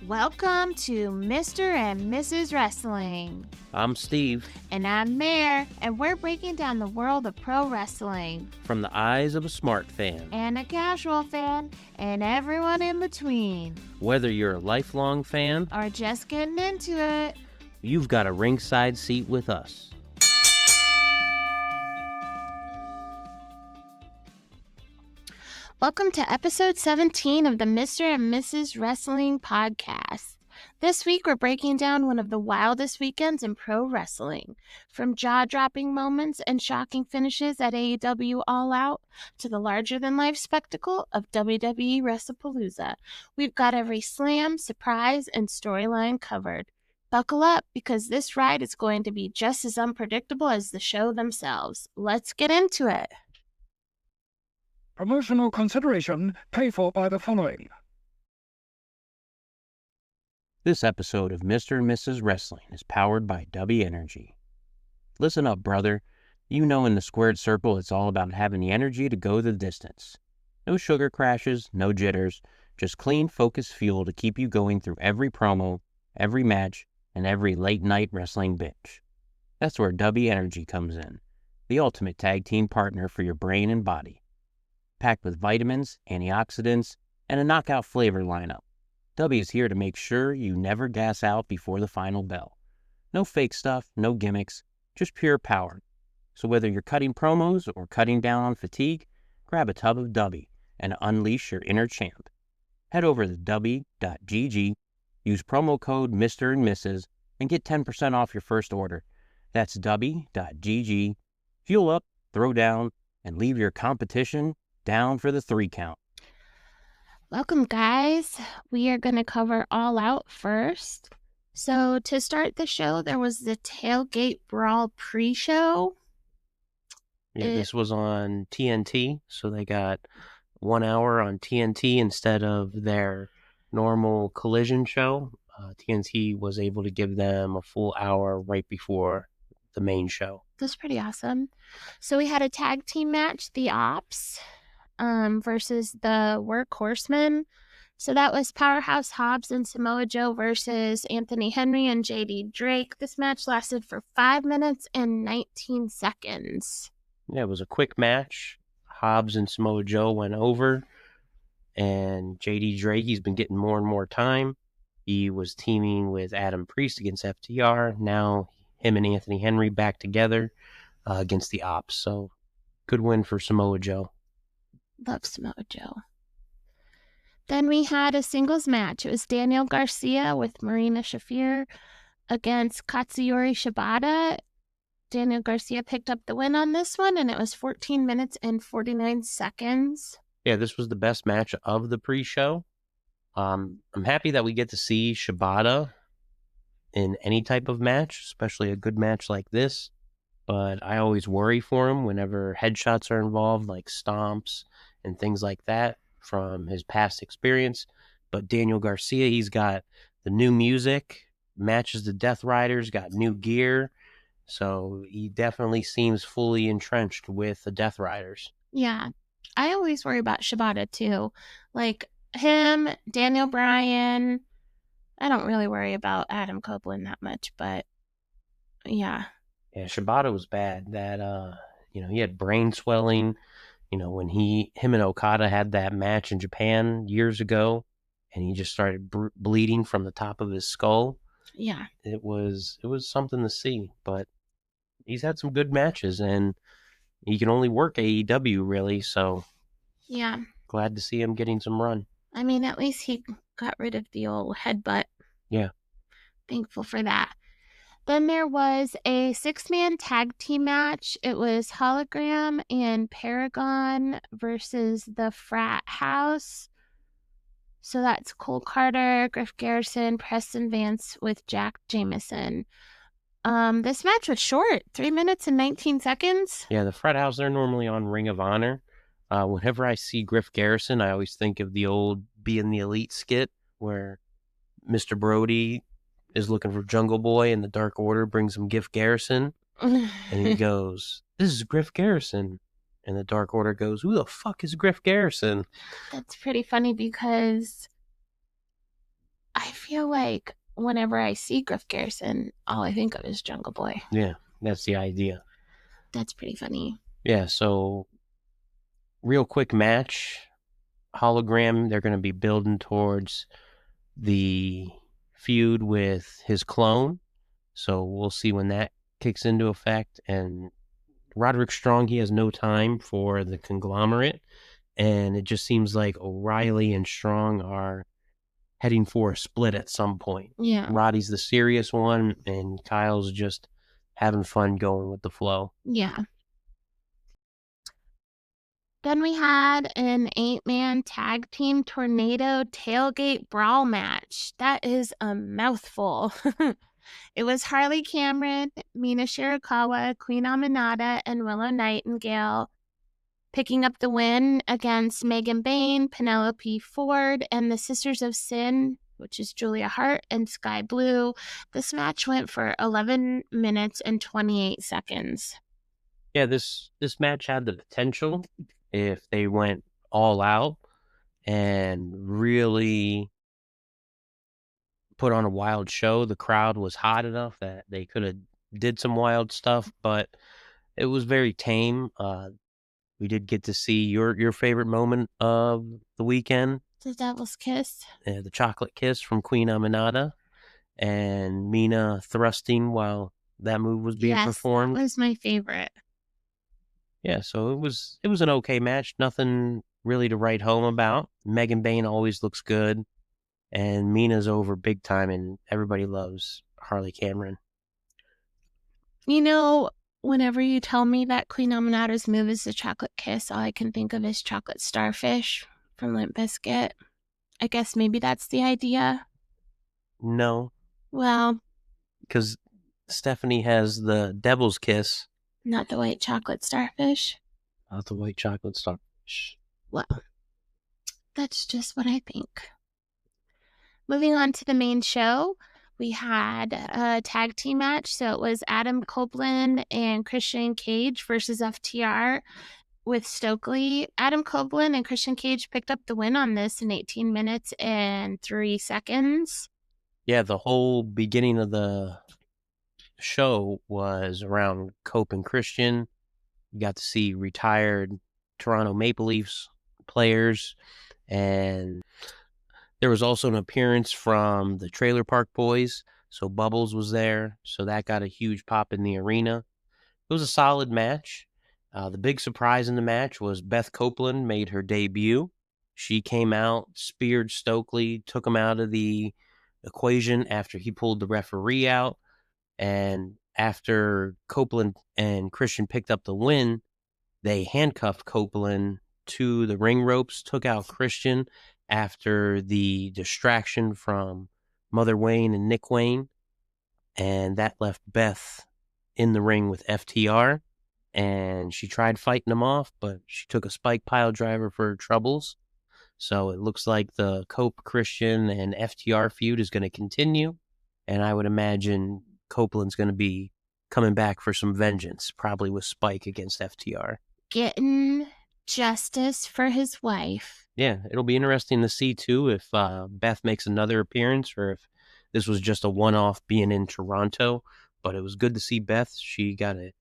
Welcome to Mr. and Mrs. Wrestling. I'm Steve. And I'm Mare, and we're breaking down the world of pro wrestling. From the eyes of a smart fan. And a casual fan, and everyone in between. Whether you're a lifelong fan or just getting into it, you've got a ringside seat with us. Welcome to episode 17 of the Mr. and Mrs. Wrestling podcast. This week, we're breaking down one of the wildest weekends in pro wrestling. From jaw-dropping moments and shocking finishes at AEW All Out to the larger-than-life spectacle of WWE Wrestlepalooza, we've got every slam, surprise, and storyline covered. Buckle up, because this ride is going to be just as unpredictable as the show themselves. Let's get into it. Promotional consideration paid for by the following. This episode of Mr. and Mrs. Wrestling is powered by W Energy. Listen up, brother. You know in the squared circle it's all about having the energy to go the distance. No sugar crashes, no jitters, just clean, focused fuel to keep you going through every promo, every match, and every late-night wrestling binge. That's where W Energy comes in, the ultimate tag team partner for your brain and body. Packed with vitamins, antioxidants, and a knockout flavor lineup, W is here to make sure you never gas out before the final bell. No fake stuff, no gimmicks, just pure power. So whether you're cutting promos or cutting down on fatigue, grab a tub of W and unleash your inner champ. Head over to w.gg, use promo code Mr. and Mrs. and get 10% off your first order. That's w.gg. Fuel up, throw down, and leave your competition down for the 3 count. Welcome, guys. We are going to cover All Out first. So to start the show, there was the Tailgate Brawl pre-show. Yeah, this was on TNT, so they got 1 hour on TNT instead of their normal Collision show. TNT was able to give them a full hour right before the main show. That's pretty awesome. So we had a tag team match, the Ops versus the Workhorsemen. So that was Powerhouse Hobbs and Samoa Joe versus Anthony Henry and JD Drake. This match lasted for 5 minutes and 19 seconds. Yeah, it was a quick match. Hobbs and Samoa Joe went over, and JD Drake, he's been getting more and more time. He was teaming with Adam Priest against FTR. Now him and Anthony Henry back together against the Ops. So good win for Samoa Joe. Love Samoa Joe. Then we had a singles match. It was Daniel Garcia with Marina Shafir against Katsuyori Shibata. Daniel Garcia picked up the win on this one, and it was 14 minutes and 49 seconds. Yeah, this was the best match of the pre-show. I'm happy that we get to see Shibata in any type of match, especially a good match like this. But I always worry for him whenever headshots are involved, like stomps and things like that from his past experience. But Daniel Garcia, he's got the new music, matches the Death Riders, got new gear. So he definitely seems fully entrenched with the Death Riders. Yeah, I always worry about Shibata too. Like him, Daniel Bryan. I don't really worry about Adam Copeland that much, but yeah. Yeah, Shibata was bad. That he had brain swelling. When him and Okada had that match in Japan years ago, and he just started bleeding from the top of his skull. Yeah, it was something to see. But he's had some good matches, and he can only work AEW really. So yeah, glad to see him getting some run. I mean, at least he got rid of the old headbutt. Yeah, thankful for that. Then there was a 6-man tag team match. It was Hologram and Paragon versus the Frat House. So that's Cole Carter, Griff Garrison, Preston Vance with Jack Jameson. This match was short, 3 minutes and 19 seconds. Yeah, the Frat House, they're normally on Ring of Honor. Whenever I see Griff Garrison, I always think of the old Being the Elite skit where Mr. Brody is looking for Jungle Boy, and the Dark Order brings him Griff Garrison, and he goes, "This is Griff Garrison," and the Dark Order goes, "Who the fuck is Griff Garrison?" That's pretty funny because feel like whenever I see Griff Garrison, all I think of is Jungle Boy. Yeah, that's the idea. That's pretty funny. Yeah, so real quick match. Hologram, they're going to be building towards the feud with his clone. So we'll see when that kicks into effect. And Roderick Strong, he has no time for the conglomerate. And it just seems like O'Reilly and Strong are heading for a split at some point. Yeah. Roddy's the serious one, and Kyle's just having fun going with the flow. Yeah. Then we had an 8-man tag team tornado tailgate brawl match. That is a mouthful. It was Harley Cameron, Mina Shirakawa, Queen Aminata, and Willow Nightingale picking up the win against Megan Bain, Penelope Ford, and the Sisters of Sin, which is Julia Hart and Sky Blue. This match went for 11 minutes and 28 seconds. Yeah, this match had the potential, if they went all out and really put on a wild show. The crowd was hot enough that they could have did some wild stuff, but it was very tame. We did get to see your favorite moment of the weekend. The Devil's Kiss. The chocolate kiss from Queen Aminata and Mina thrusting while that move was being performed. That was my favorite. Yeah, so it was an okay match. Nothing really to write home about. Megan Bain always looks good, and Mina's over big time, and everybody loves Harley Cameron. You know, whenever you tell me that Queen Aminata's move is the chocolate kiss, all I can think of is chocolate starfish from Limp Bizkit. I guess maybe that's the idea. No. Well, because Stephanie has the devil's kiss. Not the white chocolate starfish. Not the white chocolate starfish. Well, that's just what I think. Moving on to the main show, we had a tag team match. So it was Adam Copeland and Christian Cage versus FTR with Stokely. Adam Copeland and Christian Cage picked up the win on this in 18 minutes and 3 seconds. Yeah, the whole beginning of the show was around Cope and Christian. You got to see retired Toronto Maple Leafs players, and there was also an appearance from the Trailer Park Boys, so Bubbles was there, so that got a huge pop in the arena. It was a solid match. The big surprise in the match was Beth Copeland made her debut. She came out, speared Stokely, took him out of the equation after he pulled the referee out. And after Copeland and Christian picked up the win, they handcuffed Copeland to the ring ropes, took out Christian after the distraction from Mother Wayne and Nick Wayne. And that left Beth in the ring with FTR. And she tried fighting him off, but she took a spike pile driver for her troubles. So it looks like the Cope, Christian, and FTR feud is going to continue. And I would imagine Copeland's going to be coming back for some vengeance, probably with Spike against FTR. Getting justice for his wife. Yeah, it'll be interesting to see, too, if Beth makes another appearance or if this was just a one-off being in Toronto. But it was good to see Beth. She got a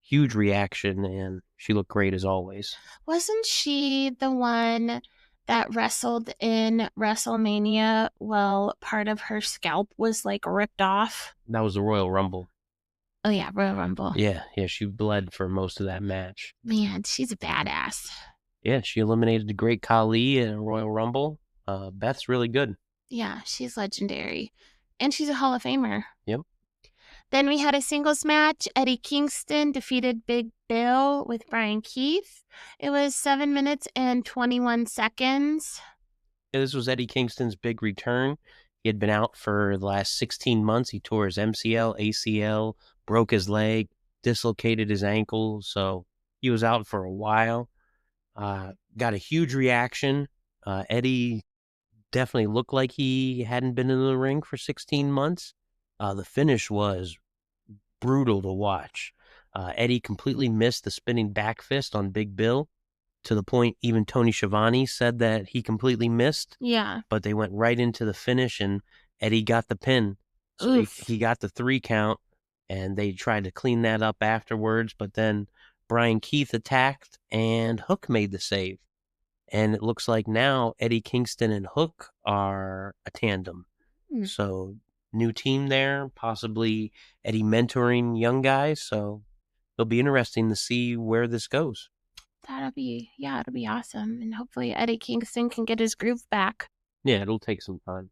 huge reaction, and she looked great as always. Wasn't she the one that wrestled in WrestleMania while part of her scalp was like ripped off? That was the Royal Rumble. Oh yeah, Royal Rumble. Yeah, she bled for most of that match. Man, she's a badass. Yeah, she eliminated the Great Khali in a Royal Rumble. Beth's really good. Yeah, she's legendary. And she's a Hall of Famer. Yep. Then we had a singles match. Eddie Kingston defeated Big Bill with Brian Keith. It was 7 minutes and 21 seconds. Yeah, this was Eddie Kingston's big return. He had been out for the last 16 months. He tore his MCL, ACL, broke his leg, dislocated his ankle. So he was out for a while. Got a huge reaction. Eddie definitely looked like he hadn't been in the ring for 16 months. The finish was brutal to watch. Eddie completely missed the spinning back fist on Big Bill. to the point even Tony Schiavone said that he completely missed. Yeah. But they went right into the finish, and Eddie got the pin. So he got the 3 count, and they tried to clean that up afterwards, but then Brian Keith attacked, and Hook made the save. And it looks like now Eddie Kingston and Hook are a tandem. So new team there, possibly Eddie mentoring young guys. So it'll be interesting to see where this goes. It'll be awesome. And hopefully Eddie Kingston can get his groove back. Yeah, it'll take some time.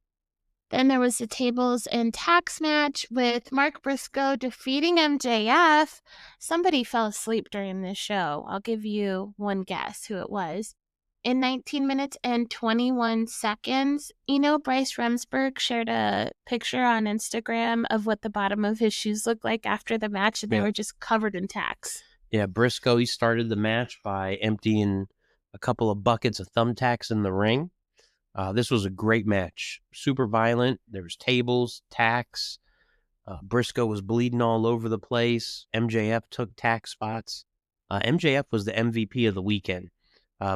Then there was the tables and tax match with Mark Briscoe defeating MJF. Somebody fell asleep during this show. I'll give you one guess who it was. In 19 minutes and 21 seconds, Bryce Remsburg shared a picture on Instagram of what the bottom of his shoes looked like after the match, and they were just covered in tacks. Yeah, Briscoe, he started the match by emptying a couple of buckets of thumbtacks in the ring. This was a great match. Super violent. There was tables, tacks. Briscoe was bleeding all over the place. MJF took tack spots. MJF was the MVP of the weekend.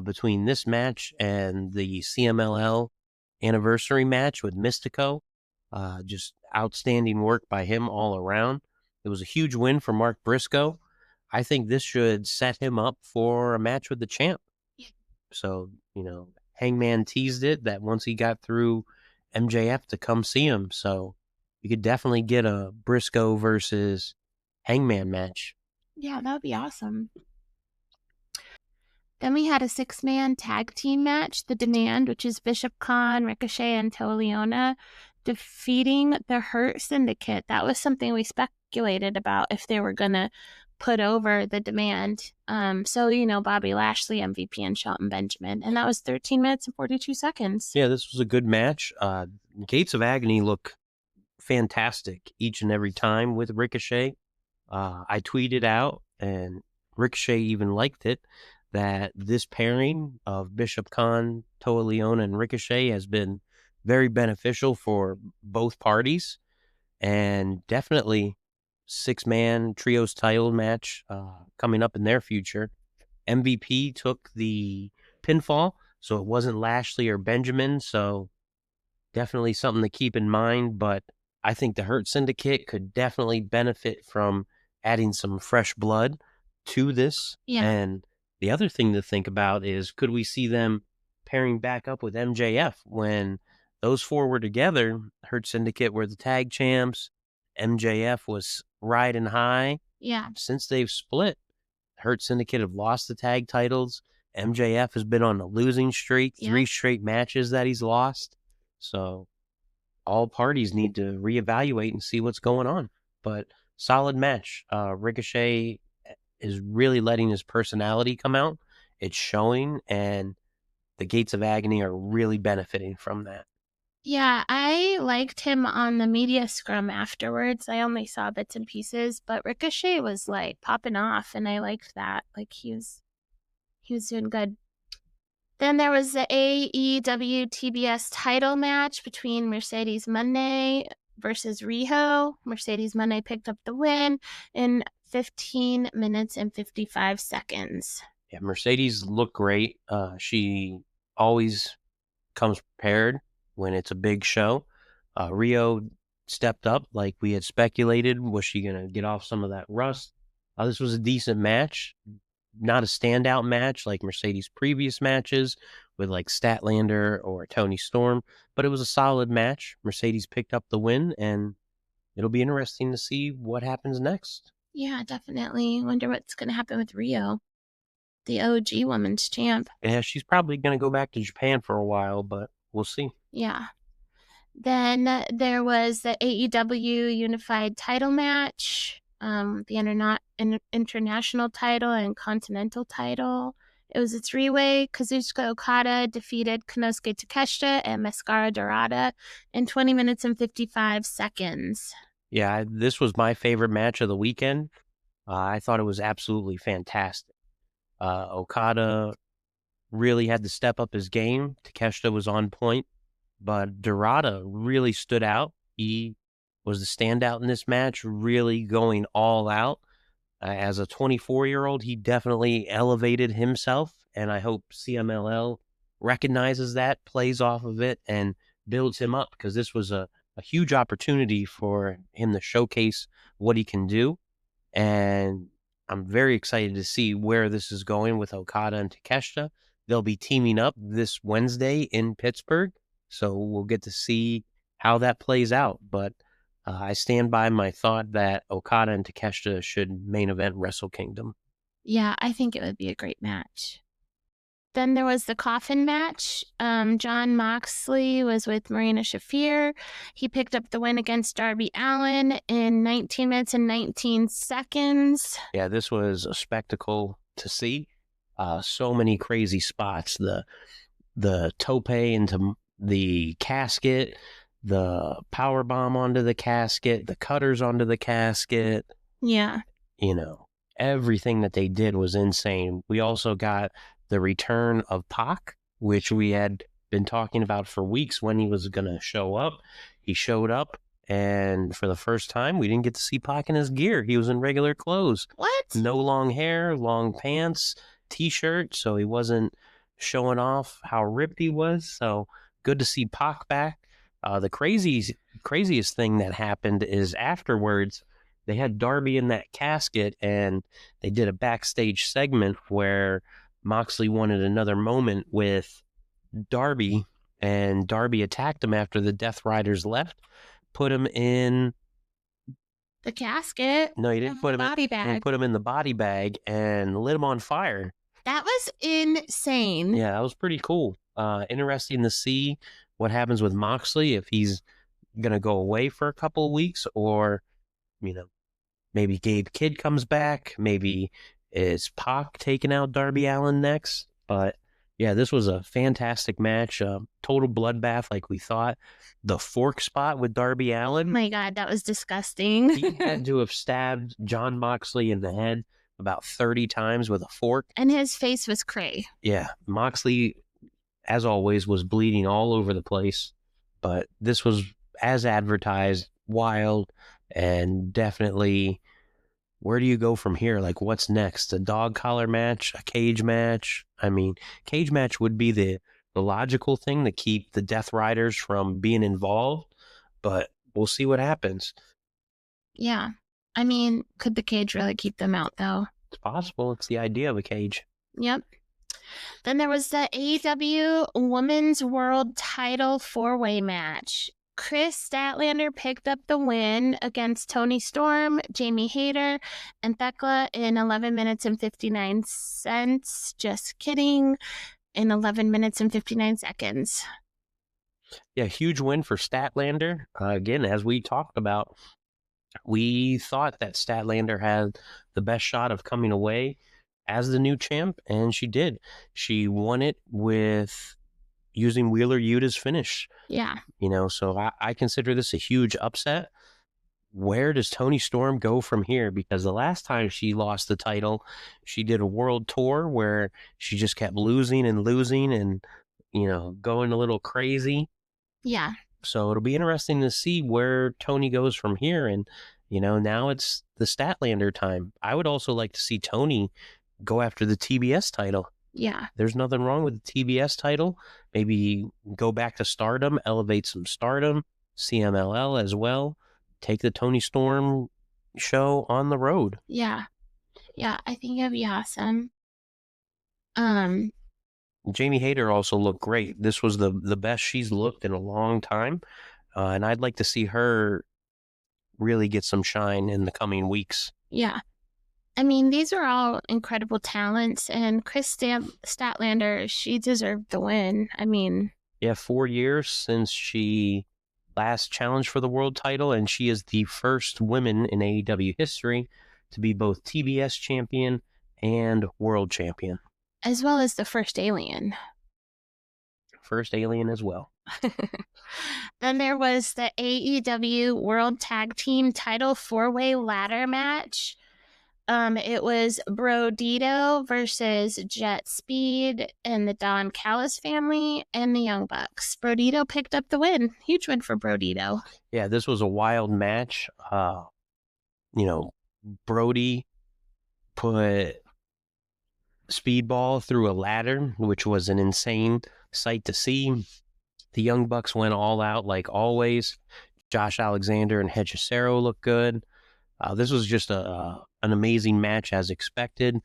Between this match and the CMLL anniversary match with Mystico, just outstanding work by him all around. It was a huge win for Mark Briscoe. I think this should set him up for a match with the champ. So, Hangman teased it that once he got through MJF to come see him. So you could definitely get a Briscoe versus Hangman match. Yeah, that would be awesome. Then we had a 6-man tag team match, The Demand, which is Bishop Khan, Ricochet, and Toliona, defeating the Hurt Syndicate. That was something we speculated about if they were going to put over The Demand. So, Bobby Lashley, MVP, and Shelton Benjamin. And that was 13 minutes and 42 seconds. Yeah, this was a good match. Gates of Agony look fantastic each and every time with Ricochet. I tweeted out, and Ricochet even liked it, that this pairing of Bishop Khan, Toa Leona, and Ricochet has been very beneficial for both parties, and definitely 6-man trios title match coming up in their future. MVP took the pinfall, so it wasn't Lashley or Benjamin, so definitely something to keep in mind, but I think the Hurt Syndicate could definitely benefit from adding some fresh blood to this. Yeah. And the other thing to think about is, could we see them pairing back up with MJF when those four were together? Hurt Syndicate were the tag champs. MJF was riding high. Yeah. Since they've split, Hurt Syndicate have lost the tag titles. MJF has been on a losing streak, 3 straight matches that he's lost. So all parties need to reevaluate and see what's going on. But solid match. Ricochet is really letting his personality come out. It's showing, and the Gates of Agony are really benefiting from that. Yeah, I liked him on the media scrum afterwards. I only saw bits and pieces, but Ricochet was like popping off, and I liked that. Like he was doing good. Then there was the AEW TBS title match between Mercedes Moné versus Riho. Mercedes Moné picked up the win in 15 minutes and 55 seconds. Yeah, Mercedes looked great. She always comes prepared when it's a big show. Riho stepped up like we had speculated. Was she going to get off some of that rust? This was a decent match. Not a standout match like Mercedes' previous matches with like Statlander or Tony Storm, but it was a solid match. Mercedes picked up the win, and it'll be interesting to see what happens next. Yeah, definitely. Wonder what's going to happen with Riho, the OG women's champ. Yeah, she's probably going to go back to Japan for a while, but we'll see. Yeah. Then there was the AEW Unified title match, the international title and continental title. It was a 3-way. Kazuchika Okada defeated Konosuke Takeshita and Mascara Dorada in 20 minutes and 55 seconds. Yeah, this was my favorite match of the weekend. I thought it was absolutely fantastic. Okada really had to step up his game. Takeshita was on point, but Dorada really stood out. He was the standout in this match, really going all out. As a 24-year-old, he definitely elevated himself and I hope CMLL recognizes that, plays off of it, and builds him up, because this was a huge opportunity for him to showcase what he can do. And I'm very excited to see where this is going with Okada and Takeshita. They'll be teaming up this Wednesday in Pittsburgh, so we'll get to see how that plays out. But I stand by my thought that Okada and Takeshita should main event Wrestle Kingdom. Yeah, I think it would be a great match. Then there was the coffin match. Jon Moxley was with Marina Shafir. He picked up the win against Darby Allin in 19 minutes and 19 seconds. Yeah, this was a spectacle to see. So many crazy spots. The tope into the casket, the power bomb onto the casket, the cutters onto the casket. Yeah. Everything that they did was insane. We also got the return of Pac, which we had been talking about for weeks when he was going to show up. He showed up, and for the first time, we didn't get to see Pac in his gear. He was in regular clothes. What? No long hair, long pants, t-shirt, so he wasn't showing off how ripped he was. So good to see Pac back. The craziest thing that happened is afterwards, they had Darby in that casket, and they did a backstage segment where Moxley wanted another moment with Darby, and Darby attacked him after the Death Riders left, put him in the casket. No, he didn't put him body bag. He put him in the body bag and lit him on fire. That was insane. Yeah, that was pretty cool. Interesting to see what happens with Moxley, if he's gonna go away for a couple of weeks, or maybe Gabe Kidd comes back. Maybe is Pac taking out Darby Allin next? But yeah, this was a fantastic match. Total bloodbath, like we thought. The fork spot with Darby Allin. Oh my God, that was disgusting. He had to have stabbed Jon Moxley in the head about 30 times with a fork. And his face was cray. Yeah, Moxley, as always, was bleeding all over the place. But this was, as advertised, wild, and definitely, where do you go from here? Like, what's next? A dog collar match? A cage match? I mean, cage match would be the logical thing to keep the Death Riders from being involved, but we'll see what happens. Yeah. I mean, could the cage really keep them out, though? It's possible. It's the idea of a cage. Yep. Then there was the AEW Women's World Title 4-way match. Chris Statlander picked up the win against Toni Storm, Jamie Hayter, and Thekla in 11 minutes and 59 cents. Just kidding. In 11 minutes and 59 seconds. Yeah, huge win for Statlander. Again, as we talked about, we thought that Statlander had the best shot of coming away as the new champ, and she did. She won it with using Wheeler Yuta's finish. Yeah. So I consider this a huge upset. Where does Toni Storm go from here? Because the last time she lost the title, she did a world tour where she just kept losing and going a little crazy. Yeah. So it'll be interesting to see where Toni goes from here. And, now it's the Statlander time. I would also like to see Toni go after the TBS title. Yeah. There's nothing wrong with the TBS title. Maybe go back to Stardom, elevate some Stardom, CMLL as well. Take the Toni Storm show on the road. Yeah. Yeah, I think it'd be awesome. Jamie Hayter also looked great. This was the best she's looked in a long time. And I'd like to see her really get some shine in the coming weeks. Yeah. I mean, these are all incredible talents, and Chris Statlander, she deserved the win. I mean... Yeah, 4 years since she last challenged for the world title, and she is the first woman in AEW history to be both TBS champion and world champion. As well as the first alien. First alien as well. Then there was the AEW World Tag Team Title 4-way ladder match. It was Brodito versus Jet Speed and the Don Callis family and the Young Bucks. Brodito picked up the win. Huge win for Brodito. Yeah, this was a wild match. Brody put speedball through a ladder, which was an insane sight to see. The Young Bucks went all out like always. Josh Alexander and Hechicero looked good. This was just an amazing match as expected.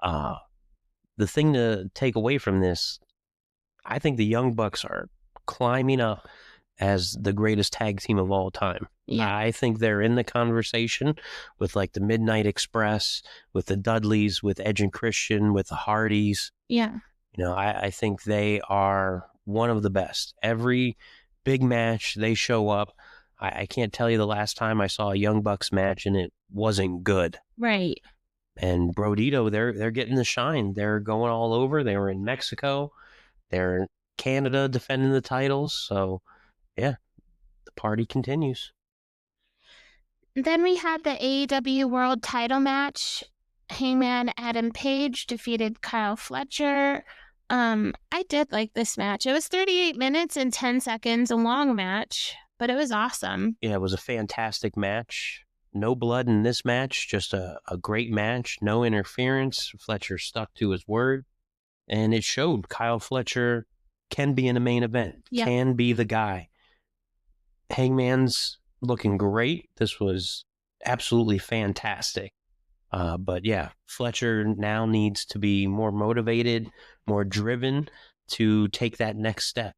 The thing to take away from this, I think the Young Bucks are climbing up as the greatest tag team of all time. Yeah. I think they're in the conversation with like the Midnight Express, with the Dudleys, with Edge and Christian, with the Hardys. Yeah. I think they are one of the best. Every big match, they show up. I can't tell you the last time I saw a Young Bucks match and it wasn't good. Right. And Brodito, they're getting the shine. They're going all over. They were in Mexico. They're in Canada defending the titles. So, yeah, the party continues. Then we had the AEW World title match. Hangman Adam Page defeated Kyle Fletcher. I did like this match. It was 38 minutes and 10 seconds, a long match, but it was awesome. Yeah, it was a fantastic match. No blood in this match, just a great match. No interference. Fletcher stuck to his word, and it showed Kyle Fletcher can be in a main event, can be the guy. Hangman's looking great. This was absolutely fantastic. But yeah, Fletcher now needs to be more motivated, more driven to take that next step.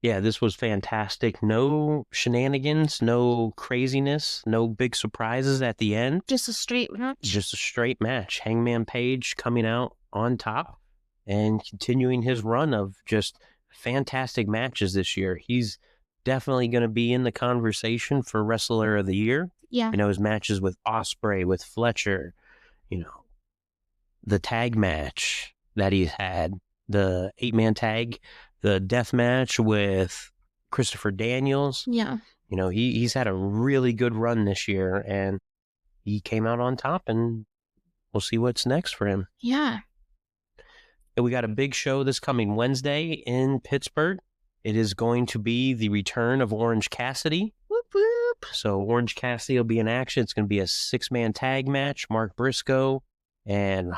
Yeah, this was fantastic. No shenanigans, no craziness, no big surprises at the end. Just a straight match. Just a straight match. Hangman Page coming out on top and continuing his run of just fantastic matches this year. He's definitely going to be in the conversation for Wrestler of the Year. Yeah. His matches with Ospreay, with Fletcher, the tag match that he's had, the 8-man tag, the death match with Christopher Daniels. Yeah. He's had a really good run this year, and he came out on top, and we'll see what's next for him. Yeah. And we got a big show this coming Wednesday in Pittsburgh. It is going to be the return of Orange Cassidy. Whoop, whoop. So Orange Cassidy will be in action. It's going to be a 6-man tag match. Mark Briscoe and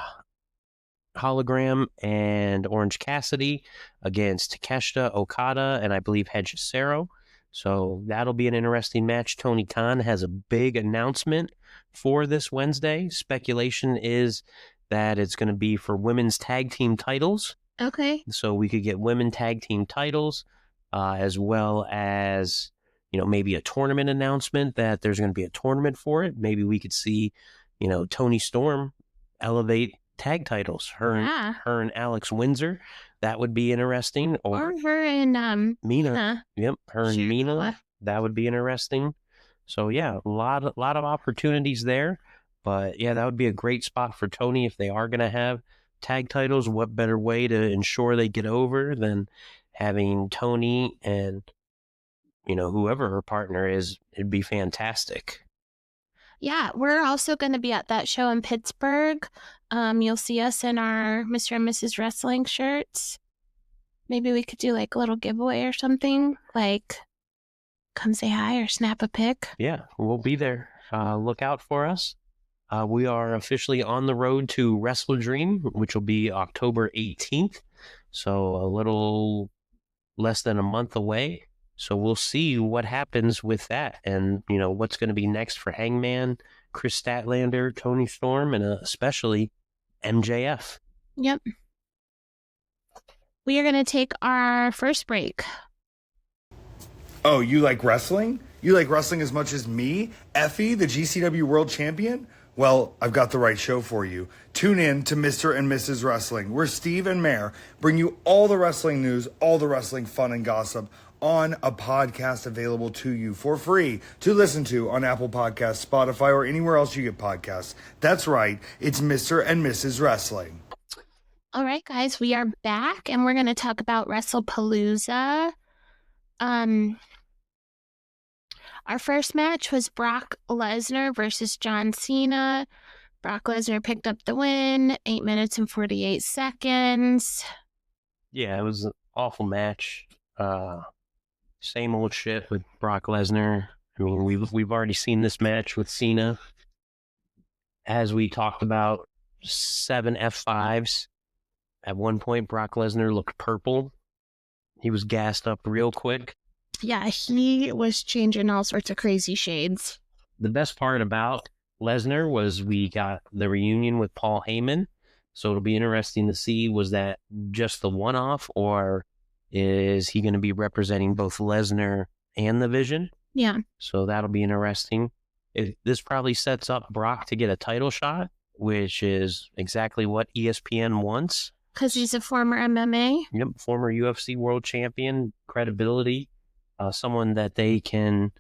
Hologram and Orange Cassidy against Takeshita, Okada, and I believe Hechicero. So that'll be an interesting match. Tony Khan has a big announcement for this Wednesday. Speculation is that it's going to be for women's tag team titles. Okay. So we could get women tag team titles, as well as, maybe a tournament announcement that there's going to be a tournament for it. Maybe we could see, Toni Storm elevate tag titles. Her and Alex Windsor. That would be interesting. Or her and Mina. Yep, her and Mina. That would be interesting. So yeah, a lot of opportunities there. But yeah, that would be a great spot for Tony if they are going to have tag titles. What better way to ensure they get over than having Tony and, whoever her partner is? It'd be fantastic. Yeah, we're also going to be at that show in Pittsburgh. You'll see us in our Mr. and Mrs. Wrestling shirts. Maybe we could do like a little giveaway or something, like come say hi or snap a pic. Yeah, we'll be there. Look out for us. We are officially on the road to Wrestle Dream, which will be October 18th. So a little less than a month away. So we'll see what happens with that and, what's going to be next for Hangman, Chris Statlander, Toni Storm, and especially MJF. Yep. We are going to take our first break. Oh, you like wrestling? You like wrestling as much as me, Effie, the GCW World Champion? Well, I've got the right show for you. Tune in to Mr. and Mrs. Wrestling, where Steve and Mare bring you all the wrestling news, all the wrestling fun and gossip on a podcast available to you for free to listen to on Apple Podcasts, Spotify, or anywhere else you get podcasts. That's right. It's Mr. and Mrs. Wrestling. All right, guys, we are back, and we're going to talk about WrestlePalooza. Our first match was Brock Lesnar versus John Cena. Brock Lesnar picked up the win, 8 minutes and 48 seconds. Yeah, it was an awful match. Same old shit with Brock Lesnar. I mean, we've already seen this match with Cena. As we talked about, 7 F5s. At one point, Brock Lesnar looked purple. He was gassed up real quick. Yeah, he was changing all sorts of crazy shades. The best part about Lesnar was we got the reunion with Paul Heyman. So it'll be interesting to see, was that just the one-off, or is he going to be representing both Lesnar and the Vision? Yeah. So that'll be interesting. This probably sets up Brock to get a title shot, which is exactly what ESPN wants. Because he's a former MMA. Yep, former UFC world champion, credibility, someone that they can,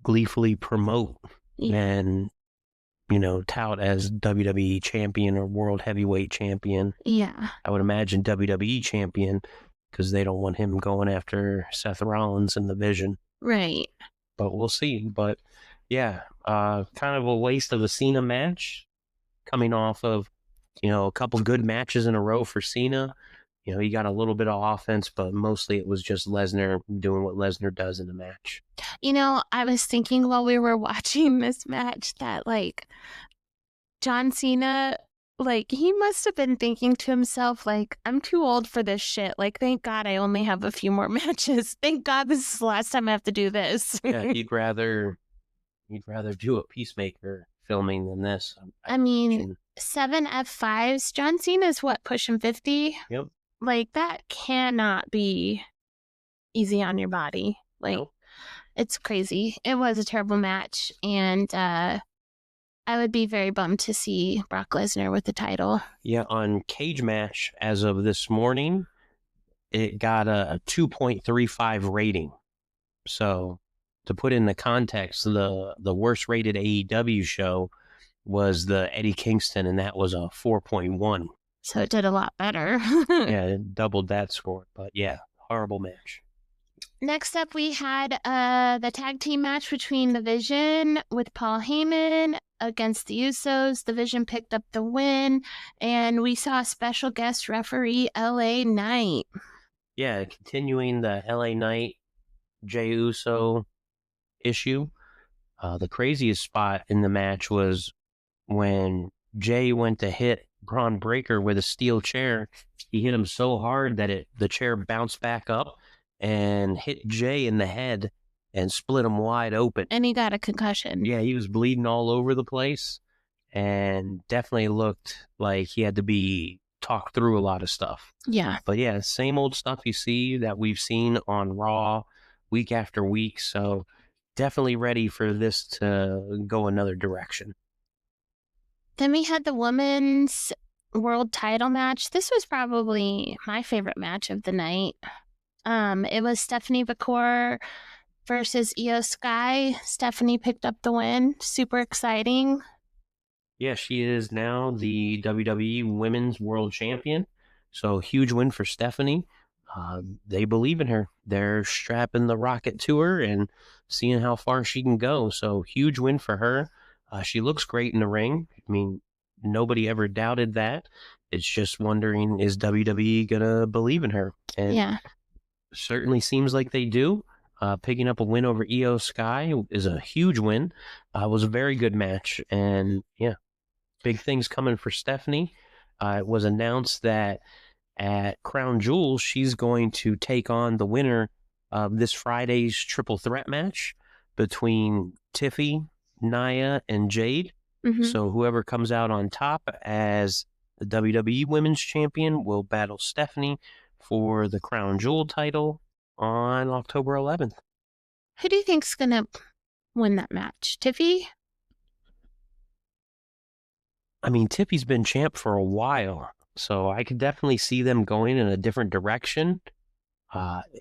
gleefully promote and, tout as WWE champion or world heavyweight champion. Yeah. I would imagine WWE champion, because they don't want him going after Seth Rollins in the Vision. Right. But we'll see. But yeah, kind of a waste of a Cena match, coming off of, a couple good matches in a row for Cena. He got a little bit of offense, but mostly it was just Lesnar doing what Lesnar does in the match. I was thinking while we were watching this match that, John Cena, he must have been thinking to himself, I'm too old for this shit. Thank God I only have a few more matches. Thank God this is the last time I have to do this. Yeah, he'd rather do a Peacemaker filming than this. I mean, 7 F5s. John Cena's what, pushing 50? Yep. That cannot be easy on your body. Nope. It's crazy. It was a terrible match, and I would be very bummed to see Brock Lesnar with the title. Yeah, on Cage Match, as of this morning, it got a 2.35 rating. So, to put in the context, the worst rated AEW show was the Eddie Kingston, and that was a 4.1. So it did a lot better. Yeah, it doubled that score. But yeah, horrible match. Next up, we had the tag team match between the Vision with Paul Heyman against the Usos. The Vision picked up the win, and we saw special guest referee LA Knight. Yeah, continuing the LA Knight Jey Uso issue. The craziest spot in the match was when Jey went to hit Braun Breaker with a steel chair. He hit him so hard that the chair bounced back up and hit Jey in the head and split him wide open. And he got a concussion. Yeah, he was bleeding all over the place and definitely looked like he had to be talked through a lot of stuff. Yeah. But yeah, same old stuff you see that we've seen on Raw week after week. So definitely ready for this to go another direction. Then we had the women's world title match. This was probably my favorite match of the night. It was Stephanie Vacour versus Io Sky. Stephanie picked up the win. Super exciting. Yeah, she is now the WWE Women's World Champion. So huge win for Stephanie. They believe in her. They're strapping the rocket to her and seeing how far she can go. So huge win for her. She looks great in the ring. I mean, nobody ever doubted that. It's just wondering, is WWE going to believe in her? And yeah. Certainly seems like they do. Picking up a win over Io Sky is a huge win. It was a very good match. And yeah, big things coming for Stephanie. It was announced that at Crown Jewel, she's going to take on the winner of this Friday's triple threat match between Tiffy, Nia, and Jade. Mm-hmm. So whoever comes out on top as the WWE Women's Champion will battle Stephanie for the Crown Jewel title on October 11th. Who do you think's going to win that match? Tiffy? I mean, Tiffy's been champ for a while, so I could definitely see them going in a different direction.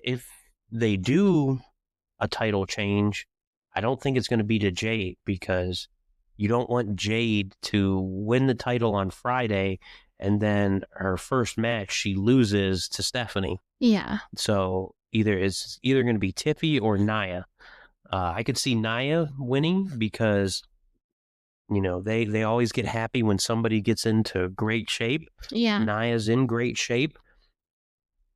If they do a title change, I don't think it's going to be to Jade, because you don't want Jade to win the title on Friday and then her first match she loses to Stephanie. Yeah. So it's either going to be Tiffy or Nia. I could see Nia winning because, they always get happy when somebody gets into great shape. Yeah. Nia's in great shape.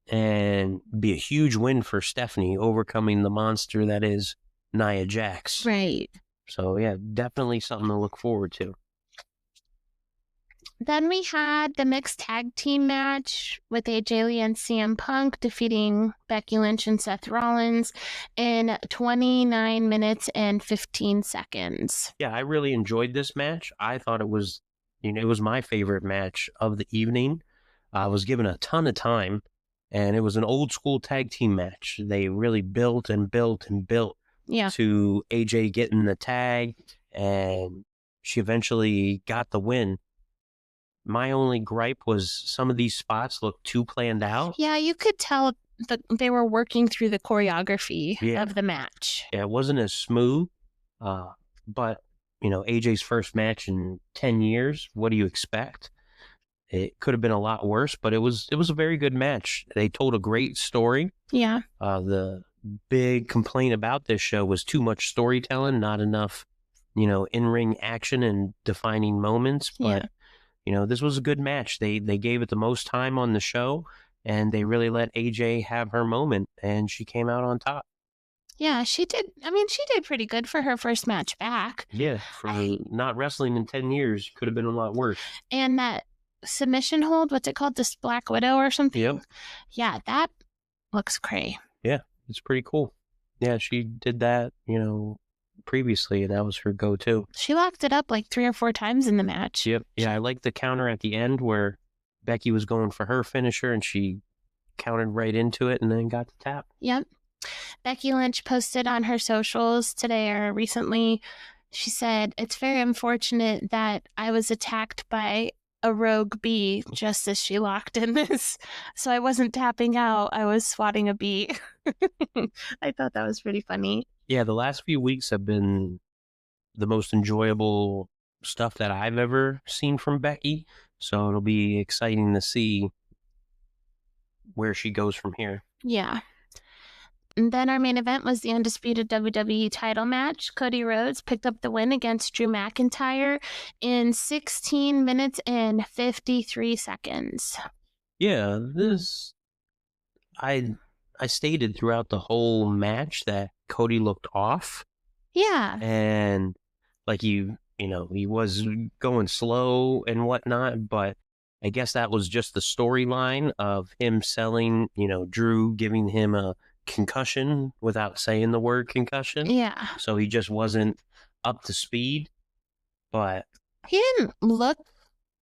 And be a huge win for Stephanie, overcoming the monster that is Nia Jax. Right. So, yeah, definitely something to look forward to. Then we had the mixed tag team match with AJ Lee and CM Punk defeating Becky Lynch and Seth Rollins in 29 minutes and 15 seconds. Yeah, I really enjoyed this match. I thought it was, it was my favorite match of the evening. I was given a ton of time, and it was an old school tag team match. They really built and built and built to AJ getting the tag, and she eventually got the win. My only gripe was some of these spots looked too planned out. Yeah, you could tell that they were working through the choreography of the match. Yeah, it wasn't as smooth, but, AJ's first match in 10 years, what do you expect? It could have been a lot worse, but it was a very good match. They told a great story. Yeah. The big complaint about this show was too much storytelling, not enough, in-ring action and defining moments, but this was a good match. They gave it the most time on the show, and they really let AJ have her moment, and she came out on top. Yeah, she did. I mean, she did pretty good for her first match back. Yeah, for not wrestling in 10 years, could have been a lot worse. And that submission hold, what's it called? This Black Widow or something? Yep. Yeah, that looks cray. Yeah, it's pretty cool. Yeah, she did that, previously, and that was her go-to. She locked it up like 3 or 4 times in the match. Yep. Yeah, I liked the counter at the end where Becky was going for her finisher, and she countered right into it and then got the tap. Yep. Becky Lynch posted on her socials today or recently. She said, "It's very unfortunate that I was attacked by a rogue bee just as she locked in this. So I wasn't tapping out, I was swatting a bee." I thought that was pretty funny. Yeah, the last few weeks have been the most enjoyable stuff that I've ever seen from Becky. So it'll be exciting to see where she goes from here. Yeah. And then our main event was the undisputed WWE title match. Cody Rhodes picked up the win against Drew McIntyre in 16 minutes and 53 seconds. Yeah, I stated throughout the whole match that Cody looked off. Yeah. And like he was going slow and whatnot, but I guess that was just the storyline of him selling, Drew giving him a concussion without saying the word concussion. Yeah. So he just wasn't up to speed, but he didn't look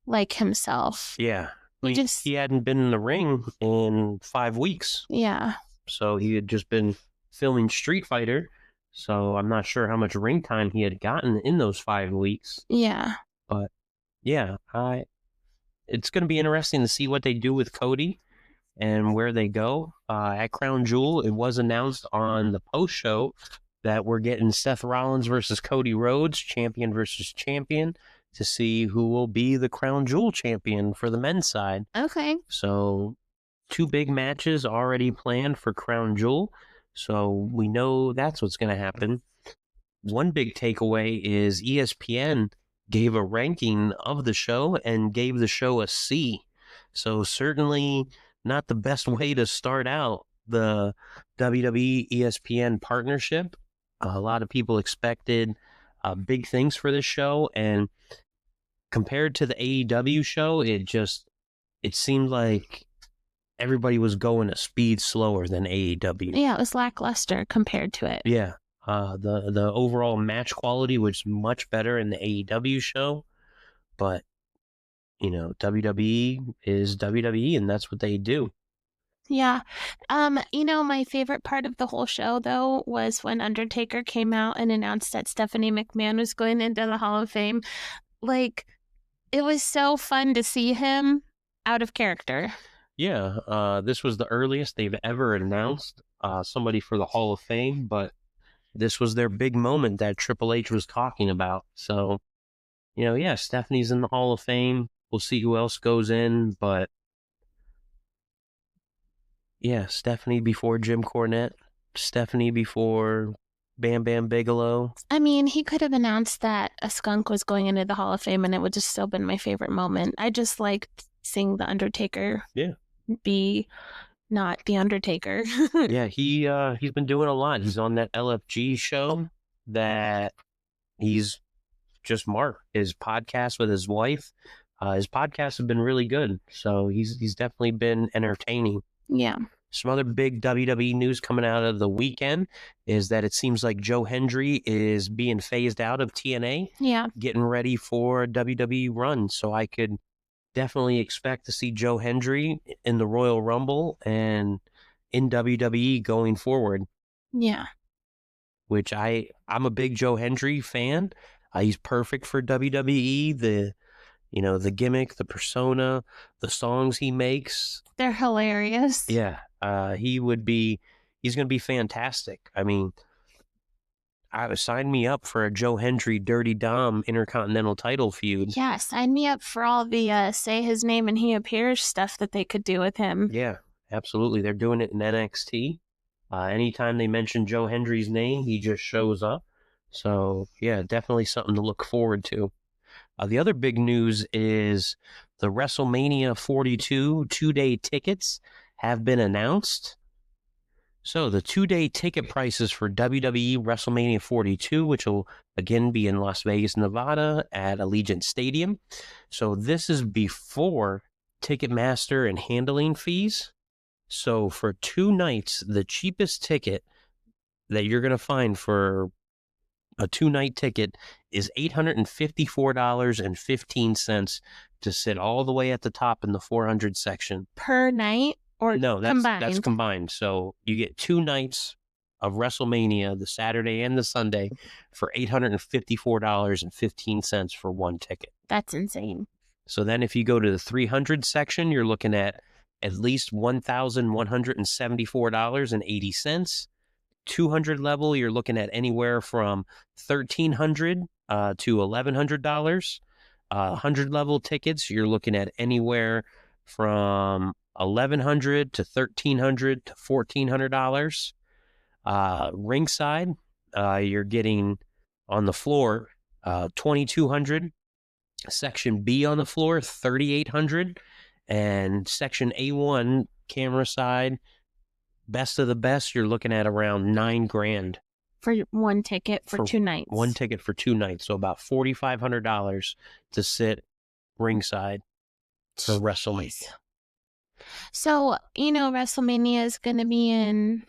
like himself. Yeah. He hadn't been in the ring in 5 weeks. Yeah. So he had just been filming Street Fighter. So I'm not sure how much ring time he had gotten in those 5 weeks. Yeah. But yeah, it's going to be interesting to see what they do with Cody and where they go. At Crown Jewel, it was announced on the post show that we're getting Seth Rollins versus Cody Rhodes, champion versus champion, to see who will be the Crown Jewel champion for the men's side. Okay. So 2 big matches already planned for Crown Jewel. So we know that's what's going to happen. One big takeaway is ESPN gave a ranking of the show and gave the show a C. So certainly not the best way to start out the WWE ESPN partnership. A lot of people expected big things for this show, and compared to the AEW show, it seemed like everybody was going a speed slower than AEW. Yeah, it was lackluster compared to it. Yeah. The overall match quality was much better in the AEW show, but WWE is WWE, and that's what they do. Yeah. My favorite part of the whole show, though, was when Undertaker came out and announced that Stephanie McMahon was going into the Hall of Fame. Like, it was so fun to see him out of character. Yeah. This was the earliest they've ever announced somebody for the Hall of Fame, but this was their big moment that Triple H was talking about. So, Stephanie's in the Hall of Fame. We'll see who else goes in, but yeah, Stephanie before Jim Cornette, Stephanie before Bam Bam Bigelow. I mean, he could have announced that a skunk was going into the Hall of Fame, and it would just still been my favorite moment. I just liked seeing the Undertaker be not the Undertaker. Yeah, he's been doing a lot. He's on that LFG show that he's just Mark. His podcast with his wife, his podcasts have been really good. So he's definitely been entertaining. Yeah. Some other big WWE news coming out of the weekend is that it seems like Joe Hendry is being phased out of TNA. Yeah. Getting ready for a WWE run. So I could definitely expect to see Joe Hendry in the Royal Rumble and in WWE going forward. Yeah. Which I'm a big Joe Hendry fan. He's perfect for WWE. The gimmick, the persona, the songs he makes. They're hilarious. Yeah. He's going to be fantastic. I mean, sign me up for a Joe Hendry Dirty Dom Intercontinental title feud. Yeah, sign me up for all the say his name and he appears stuff that they could do with him. Yeah, absolutely. They're doing it in NXT. Anytime they mention Joe Hendry's name, he just shows up. So, yeah, definitely something to look forward to. The other big news is the WrestleMania 42 two-day tickets have been announced. So the two-day ticket prices for WWE WrestleMania 42, which will again be in Las Vegas, Nevada at Allegiant Stadium. So this is before Ticketmaster and handling fees. So for 2 nights, the cheapest ticket that you're going to find for a 2-night ticket is $854.15 to sit all the way at the top in the 400 section. Per night? Or no, combined? That's combined. So you get 2 nights of WrestleMania, the Saturday and the Sunday, for $854.15 for 1 ticket. That's insane. So then if you go to the 300 section, you're looking at least $1,174.80. 200 level, you're looking at anywhere from $1,300 to $1,100. 100 level tickets, you're looking at anywhere from $1,100 to $1,300 to $1,400. Ringside, you're getting on the floor $2,200. Section B on the floor $3,800, and Section A1 camera side, best of the best, you're looking at around $9,000 for 1 ticket for 2 nights. 1 ticket for 2 nights, so about $4,500 to sit ringside for WrestleMania. So, WrestleMania is going to be in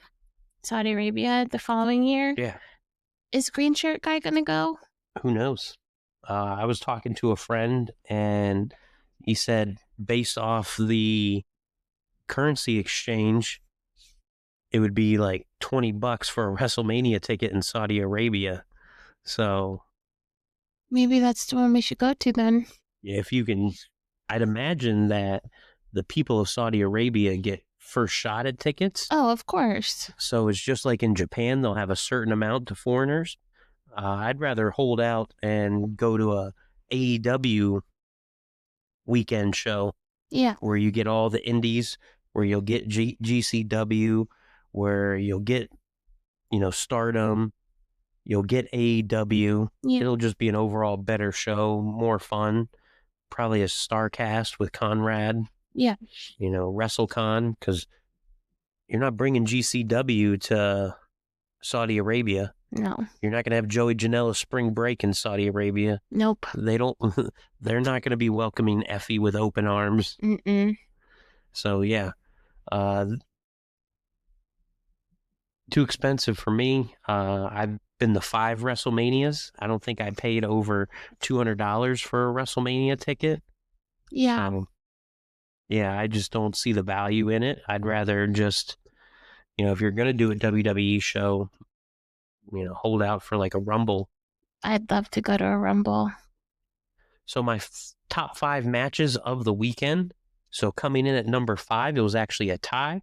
Saudi Arabia the following year. Yeah. Is Green Shirt Guy going to go? Who knows? I was talking to a friend, and he said based off the currency exchange, it would be like $20 for a WrestleMania ticket in Saudi Arabia. So maybe that's the one we should go to then. Yeah, if you can, I'd imagine that the people of Saudi Arabia get first shot at tickets. Oh, of course. So it's just like in Japan, they'll have a certain amount to foreigners. I'd rather hold out and go to a AEW weekend show. Yeah. Where you get all the indies, where you'll get GCW, where you'll get, Stardom, you'll get AEW. Yeah. It'll just be an overall better show, more fun. Probably a star cast with Conrad. Yeah. WrestleCon, because you're not bringing GCW to Saudi Arabia. No. You're not going to have Joey Janela spring break in Saudi Arabia. Nope. They're not going to be welcoming Effie with open arms. Mm-mm. So, yeah. Too expensive for me. I've been to 5 WrestleManias. I don't think I paid over $200 for a WrestleMania ticket. Yeah. Yeah, I just don't see the value in it. I'd rather just, if you're going to do a WWE show, hold out for like a Rumble. I'd love to go to a Rumble. So my top 5 matches of the weekend. So coming in at number 5, it was actually a tie.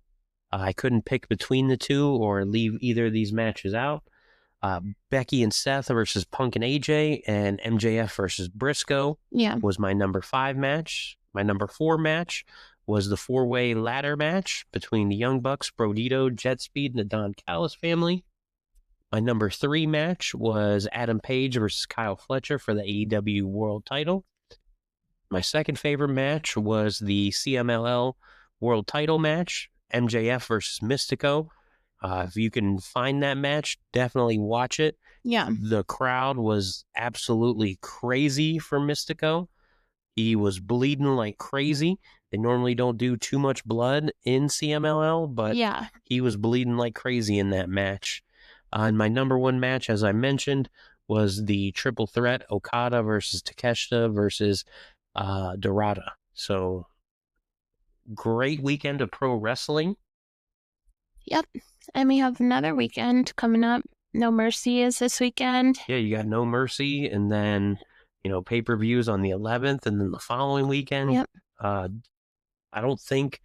I couldn't pick between the two or leave either of these matches out. Becky and Seth versus Punk and AJ, and MJF versus Briscoe was my number 5 match. My number 4 match was the 4-way ladder match between the Young Bucks, Brodito, Jet Speed, and the Don Callis family. My number 3 match was Adam Page versus Kyle Fletcher for the AEW World title. My second favorite match was the CMLL World title match, MJF versus Mystico. If you can find that match, definitely watch it. Yeah. The crowd was absolutely crazy for Mystico. He was bleeding like crazy. They normally don't do too much blood in CMLL, but Yeah. he was bleeding like crazy in that match. And my number one match, as I mentioned, was the triple threat Okada versus Takeshita versus Dorada. So, great weekend of pro wrestling. Yep. And we have another weekend coming up. No Mercy is this weekend. Yeah, you got No Mercy, and then, pay-per-views on the 11th, and then the following weekend. Yep. I don't think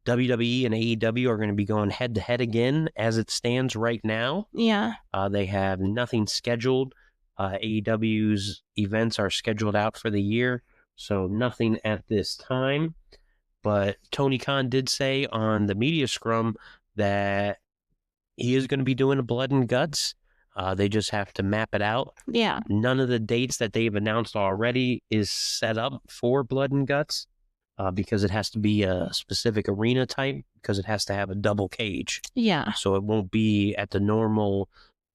WWE and AEW are going to be going head-to-head again as it stands right now. Yeah. They have nothing scheduled. AEW's events are scheduled out for the year, so nothing at this time. But Tony Khan did say on the media scrum that he is going to be doing a Blood and Guts. They just have to map it out. Yeah. None of the dates that they've announced already is set up for Blood and Guts because it has to be a specific arena type because it has to have a double cage. Yeah. So it won't be at the normal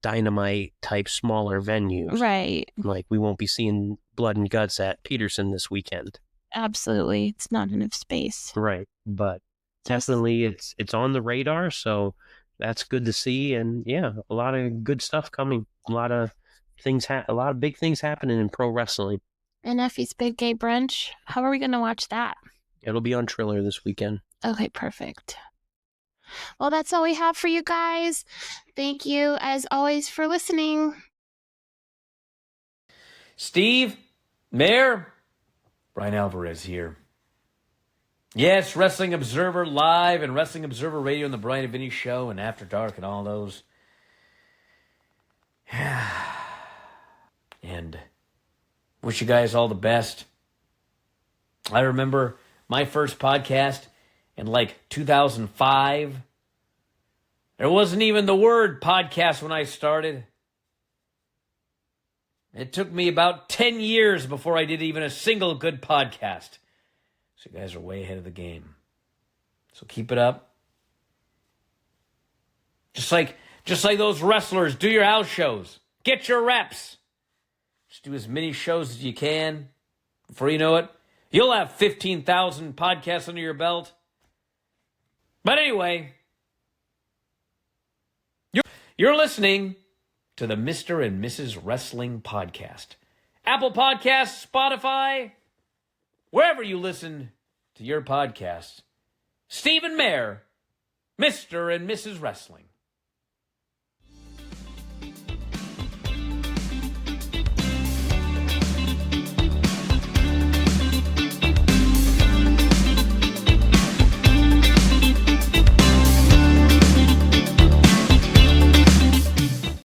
Dynamite type smaller venues. Right. Like we won't be seeing Blood and Guts at Peterson this weekend. Absolutely. It's not enough space. Right. But definitely it's on the radar, so that's good to see. And yeah, a lot of good stuff coming. A lot of big things happening in pro wrestling. And Effie's Big Gay Brunch. How are we going to watch that? It'll be on Triller this weekend. Okay, perfect. Well, that's all we have for you guys. Thank you, as always, for listening. Steve, Mayor, Brian Alvarez here. Yes, Wrestling Observer Live and Wrestling Observer Radio and the Brian and Vinny Show and After Dark and all those. And wish you guys all the best. I remember my first podcast in like 2005. There wasn't even the word podcast when I started. It took me about 10 years before I did even a single good podcast. So you guys are way ahead of the game. So keep it up. Just like those wrestlers, do your house shows. Get your reps. Just do as many shows as you can. Before you know it, you'll have 15,000 podcasts under your belt. But anyway, you're listening to the Mr. and Mrs. Wrestling Podcast. Apple Podcasts, Spotify, wherever you listen to your podcasts. Stephen Mayer, Mr. and Mrs. Wrestling.